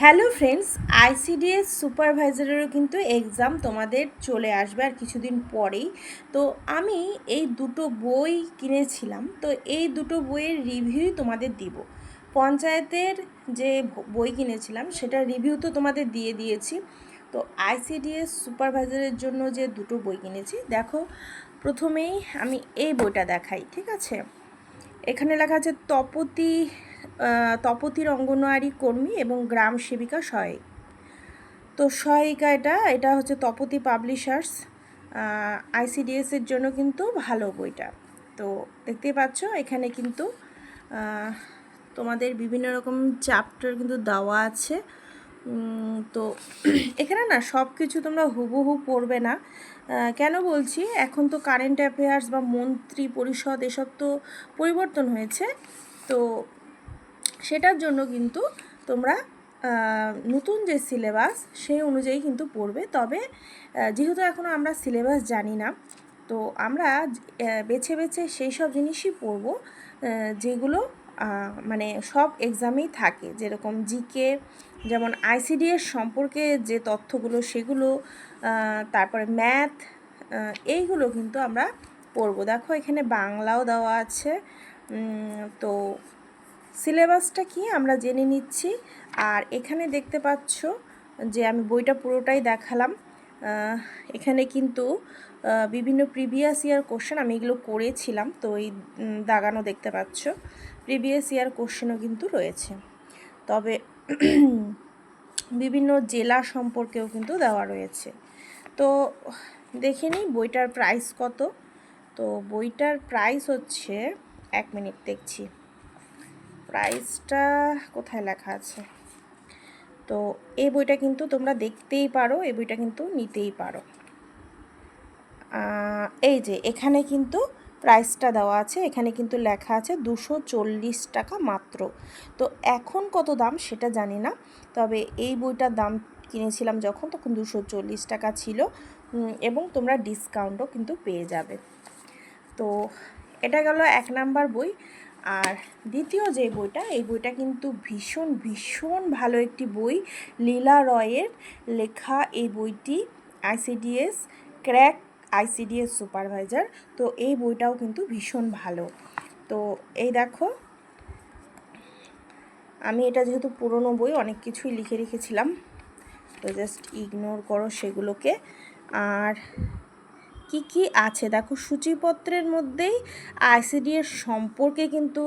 Hello friends, ICDS সুপারভাইজারেরও কিন্তু exam তোমাদের চলে আসবে আর কিছুদিন পরেই। তো আমি এই দুটো বই কিনেছিলাম, তো এই দুটো বইয়ের রিভিউই তোমাদের দিব। পঞ্চায়েতের যে বই কিনেছিলাম সেটার রিভিউ তো তোমাদের দিয়ে দিয়েছি। তো আইসিডিএস সুপারভাইজারের জন্য যে দুটো বই কিনেছি, দেখো প্রথমেই আমি এই বইটা দেখাই, ঠিক আছে। এখানে লেখা আছে তপতির অঙ্গনওয়াড়ি কর্মী এবং গ্রাম সেবিকা সহায়ক। তো সহায়িকা এটা হচ্ছে তপতি পাবলিশার্স। আইসিডিএসের জন্য কিন্তু ভালো বইটা। তো দেখতেই পাচ্ছ এখানে কিন্তু তোমাদের বিভিন্ন রকম চ্যাপ্টার কিন্তু দেওয়া আছে। তো এখানে না সব কিছু তোমরা হুবহু পড়বে না। কেন বলছি, এখন তো কারেন্ট অ্যাফেয়ার্স বা মন্ত্রী পরিষদ এসব তো পরিবর্তন হয়েছে। তো সেটার জন্য কিন্তু তোমরা নতুন যে সিলেবাস সেই অনুযায়ী কিন্তু পড়বে। তবে যেহেতু এখনও আমরা সিলেবাস জানি না, তো আমরা বেছে বেছে সেই সব জিনিসই পড়ব যেগুলো মানে সব এক্সামেই থাকে, যেরকম জিকে, যেমন আইসিডিএস সম্পর্কে যে তথ্যগুলো সেগুলো, তারপরে ম্যাথ, এইগুলো কিন্তু আমরা পড়ব। দেখো এখানে বাংলাও দেওয়া আছে। তো সিলেবাসটা কি আমরা জেনে নিচ্ছি। আর এখানে দেখতে পাচ্ছ যে আমি বইটা পুরোটাই দেখালাম। এখানে কিন্তু বিভিন্ন প্রিভিয়াস ইয়ার কোশ্চেন, আমি এগুলো করেছিলাম, তো এই দাগানো দেখতে পাচ্ছ প্রিভিয়াস ইয়ার কোশ্চেনও কিন্তু রয়েছে। তবে বিভিন্ন জেলা সম্পর্কেও কিন্তু দেওয়া রয়েছে। তো দেখে নিই বইটার প্রাইস কত। তো বইটার প্রাইস হচ্ছে, 1 মিনিট দেখছি প্রাইসটা কোথায় লেখা আছে। তো এই বইটা কিন্তু তোমরা দেখতেই পারো, এই বইটা কিন্তু নিতেই পারো। এই যে এখানে কিন্তু প্রাইসটা দেওয়া আছে, এখানে কিন্তু লেখা আছে 240 টাকা মাত্র। তো এখন কত দাম সেটা জানি না, তবে এই বইটার দাম কিনেছিলাম যখন, তখন 240 টাকা ছিল, এবং তোমরা ডিসকাউন্টও কিন্তু পেয়ে যাবে। তো এটা গেল 1 নাম্বার বই। আর দ্বিতীয় যে বইটা, এই বইটা কিন্তু ভীষণ ভীষণ ভালো একটি বই, লীলা রয়ের লেখা এই বইটি, আইসিডিএস ক্র্যাক আইসিডিএস সুপারভাইজার। তো এই বইটাও কিন্তু ভীষণ ভালো। তো এই দেখো, আমি এটা যেহেতু পুরনো বই, অনেক কিছুই লিখে রেখেছিলাম, তো জাস্ট ইগনোর করো সেগুলোকে। আর কি কি আছে দেখো, সূচিপত্রের মধ্যেই আইসিডিএস সম্পর্কে কিন্তু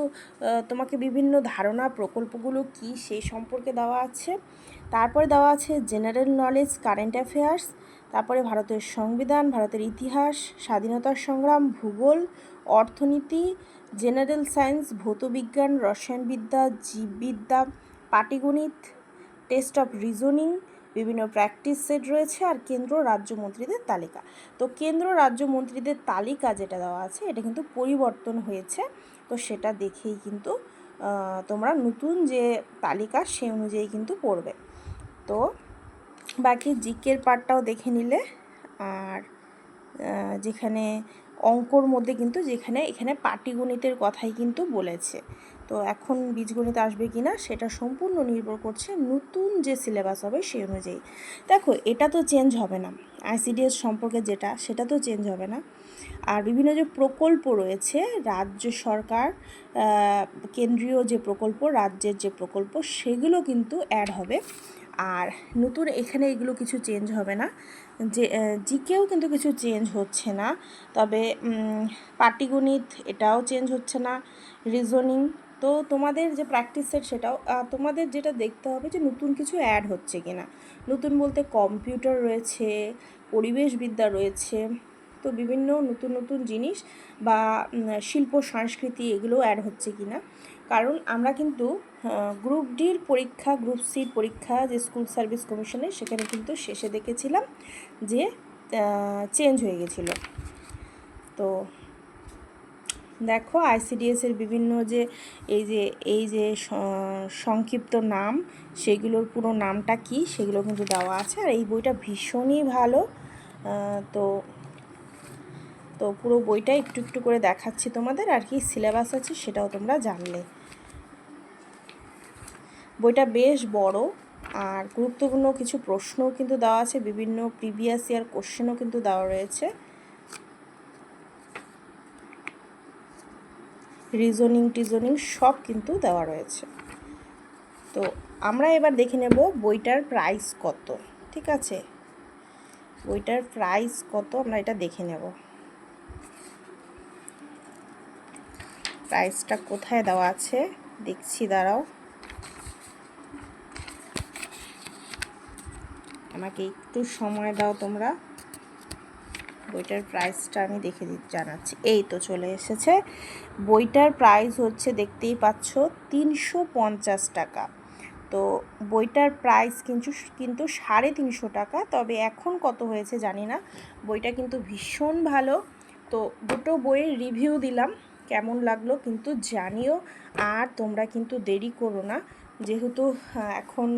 তোমাকে বিভিন্ন ধারণা, প্রকল্পগুলো কি সেই সম্পর্কে দেওয়া আছে। তারপরে দেওয়া আছে জেনারেল নলেজ, কারেন্ট অ্যাফেয়ার্স, তারপরে ভারতের সংবিধান, ভারতের ইতিহাস, স্বাধীনতার সংগ্রাম, ভূগোল, অর্থনীতি, জেনারেল সায়েন্স, ভৌতবিজ্ঞান, রসায়নবিদ্যা, জীববিদ্যা, পাটিগণিত, টেস্ট অফ রিজনিং, বিভিন্ন প্র্যাকটিস সেট রয়েছে, আর কেন্দ্র রাজ্য মন্ত্রীদের তালিকা। তো কেন্দ্র রাজ্য মন্ত্রীদের তালিকা যেটা দেওয়া আছে এটা কিন্তু পরিবর্তন হয়েছে, তো সেটা দেখেই কিন্তু তোমরা নতুন যে তালিকা সে অনুযায়ী কিন্তু পড়বে। তো বাকি জিকের পার্টটাও দেখে নিলে। আর যেখানে অঙ্কর মধ্যে কিন্তু এখানে পাটিগণিতের কথাই কিন্তু বলেছে। তো এখন বীজগণিত আসবে কি না সেটা সম্পূর্ণ নির্ভর করছে নতুন যে সিলেবাস হবে সেই অনুযায়ী। দেখো এটা তো চেঞ্জ হবে না, আইসিডিএস সম্পর্কে যেটা সেটা তো চেঞ্জ হবে না। আর বিভিন্ন যে প্রকল্প রয়েছে, রাজ্য সরকার, কেন্দ্রীয় যে প্রকল্প, রাজ্যের যে প্রকল্প, সেগুলো কিন্তু অ্যাড হবে। আর নতুন এখানে এগুলো কিছু চেঞ্জ হবে না, যে জিকেও কিন্তু কিছু চেঞ্জ হচ্ছে না। তবে পাটিগণিত এটাও চেঞ্জ হচ্ছে না, রিজনিং। তো তোমাদের যে প্র্যাকটিস সেট সেটাও তোমাদের যেটা দেখতে হবে যে নতুন কিছু অ্যাড হচ্ছে কি না। নতুন বলতে কম্পিউটার রয়েছে, পরিবেশবিদ্যা রয়েছে, তো বিভিন্ন নতুন নতুন জিনিস বা শিল্প সংস্কৃতি এগুলো অ্যাড হচ্ছে কি না। কারণ আমরা কিন্তু গ্রুপ ডির পরীক্ষা, গ্রুপ সির পরীক্ষা যে স্কুল সার্ভিস কমিশনের, সেখানে কিন্তু শেষে দেখেছিলাম যে চেঞ্জ হয়ে গেছিলো। তো দেখো আইসিডিএসের বিভিন্ন যে এই যে সংক্ষিপ্ত নাম, সেগুলোর পুরো নামটা কি সেগুলো কিন্তু দেওয়া আছে। আর এই বইটা ভীষণই ভালো। তো তো পুরো বইটা একটু একটু করে দেখাচ্ছি তোমাদের, আর কি সিলেবাস আছে সেটাও তোমরা জানলে। বইটা বেশ বড়, আর গুরুত্বপূর্ণ কিছু প্রশ্নও কিন্তু দেওয়া আছে, বিভিন্ন প্রিভিয়াস ইয়ার কোশ্চেনও কিন্তু দেওয়া রয়েছে, রিজনিং সব কিন্তু দেওয়া রয়েছে। তো আমরা এবার দেখে নেব বইটার প্রাইস কত। ঠিক আছে, বইটার প্রাইস কত আমরা এটা দেখে নেব। প্রাইসটা কোথায় দেওয়া আছে দেখছি, দাঁড়াও, আমাকে একটু সময় দাও তোমরা। বইটার প্রাইসটা আমি দেখে জানাচ্ছি। এই তো চলে এসেছে। বইটার প্রাইস হচ্ছে, দেখতেই পাচ্ছ, 350 টাকা। তো বইটার প্রাইস কিন্তু 350 টাকা। তবে এখন কত হয়েছে জানি না। বইটা কিন্তু ভীষণ ভালো। তো দুটো বইয়ের রিভিউ দিলাম, কেমন লাগলো কিন্তু জানিও। আর তোমরা কিন্তু দেরি করো না, যেহেতু এখন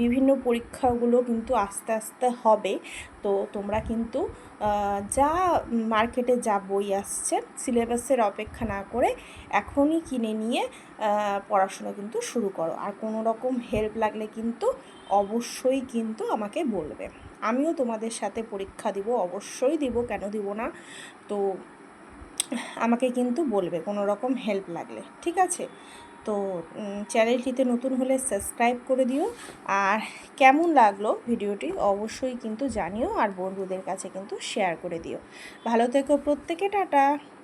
বিভিন্ন পরীক্ষাগুলো কিন্তু আস্তে আস্তে হবে। তো তোমরা কিন্তু যা মার্কেটে যা বই আসছে সিলেবাসের অপেক্ষা না করে এখনই কিনে নিয়ে পড়াশোনা কিন্তু শুরু করো। আর কোনো রকম হেল্প লাগলে কিন্তু অবশ্যই কিন্তু আমাকে বলবে। আমিও তোমাদের সাথে পরীক্ষা দিব, অবশ্যই দিব, কেন দিব না। তো আমাকে কিন্তু বলবে কোনো রকম হেল্প লাগলে, ঠিক আছে? তো চ্যানেলটিতে নতুন হলে সাবস্ক্রাইব করে দিও। আর কেমন লাগলো ভিডিওটি অবশ্যই কিন্তু জানিও, আর বন্ধুদের কাছে কিন্তু শেয়ার করে দিও। ভালো থেকো প্রত্যেকে, টাটা।